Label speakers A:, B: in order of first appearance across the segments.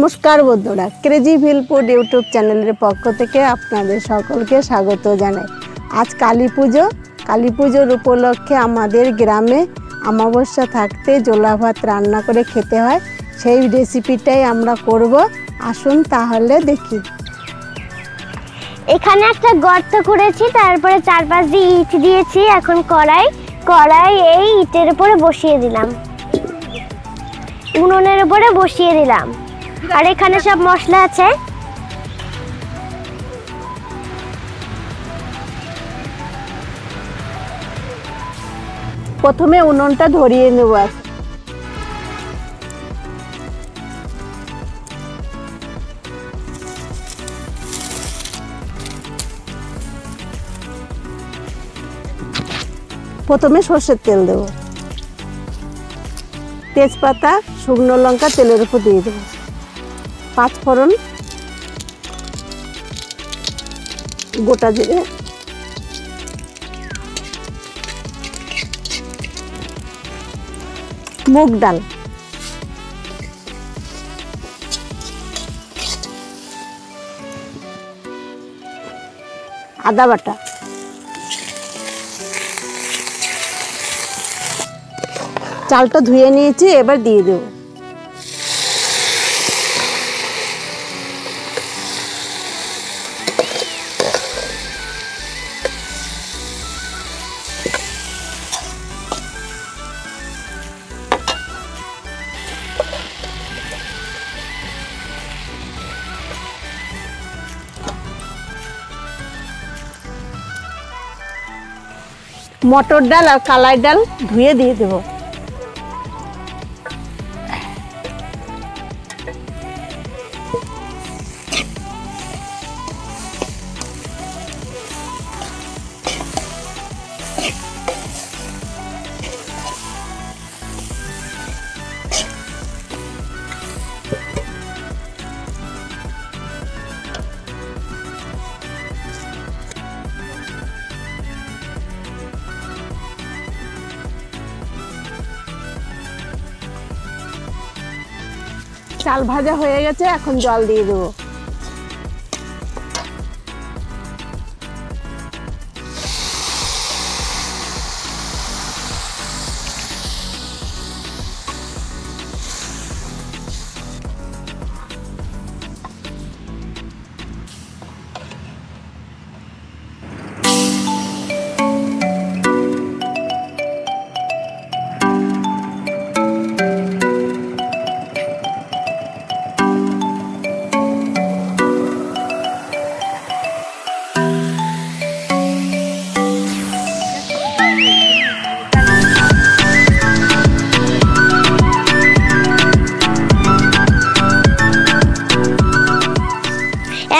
A: नमस्कार बंधुरा crazy विलफुड YouTube channel पक्ष থেকে আপনাদের সকলকে স্বাগত জানাই। आज काली पुजोर उपलक्षे आमादेर ग्रामे अमाबस्या थाकते जोला भात रान्ना करे खेते हय सेई रेसिपिटाई आमरा करब। आसुन ताहले देखी।
B: এখানে একটা গর্ত করেছি, তারপরে চারপাশ দিয়ে ইট দিয়েছি। এখন কড়াই এই ইটের উপরে বসিয়ে দিলাম, উনুনের উপরে বসিয়ে দিলাম। আর এখানে সব মশলা আছে।
A: प्रथमे उनुनटा धरिए नेब। प्रथमे सर्षेर तेल देव, तेजपाता शुकनो लंका तेलेर ऊपर दिए देव, पाँचफोड़न, गोटा जिरे, मुग डाल, आदा बाटा, चालटा धुए निয়েছি এবার দিয়ে দেব। मटर डाल और कालाई डाल धुए दिए देव। चाल भाजा हो गेছে, এখন জল দিয়ে দেব।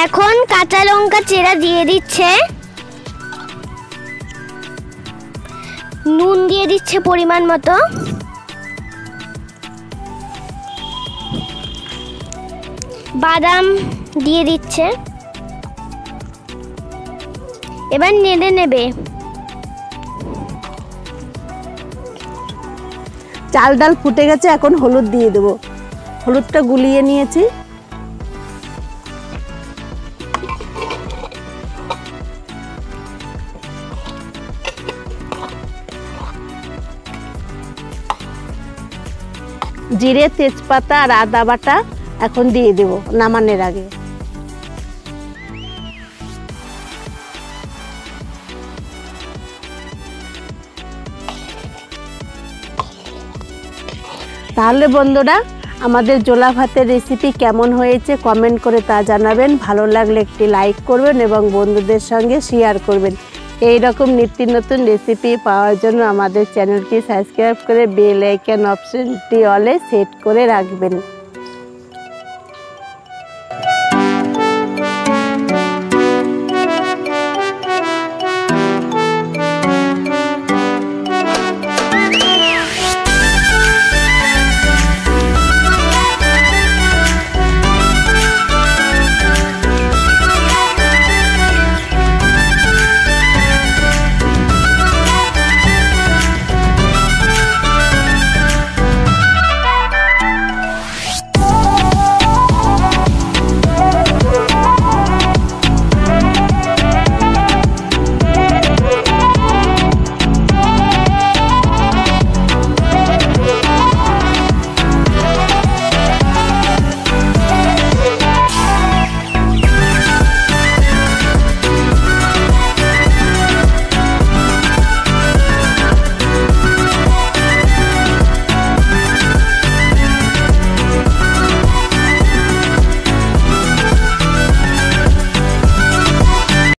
B: এখন কাঁচা লঙ্কা চেরা দিয়ে দিচ্ছে, নুন দিয়ে দিচ্ছে পরিমাণ মতো, বাদাম দিয়ে দিচ্ছে। এবার নেড়ে নেবে।
A: চাল ডাল ফুটে গেছে, এখন হলুদ দিয়ে দেব। হলুদটা গুলিয়ে নিয়েছি। জিরে তেজপাতা আর আদা বাটা এখন দিয়ে দেব নামানোর আগে। তাহলে বন্ধুরা আমাদের জোলা ভাতের রেসিপি কেমন হয়েছে কমেন্ট করে তা জানাবেন। ভালো লাগলে একটি লাইক করবেন এবং বন্ধুদের সঙ্গে শেয়ার করবেন। এই রকম নিত্য নতুন রেসিপি পাওয়ার জন্য আমাদের চ্যানেলটি সাবস্ক্রাইব করে বেল আইকন অপশনটি অলে সেট করে রাখবেন।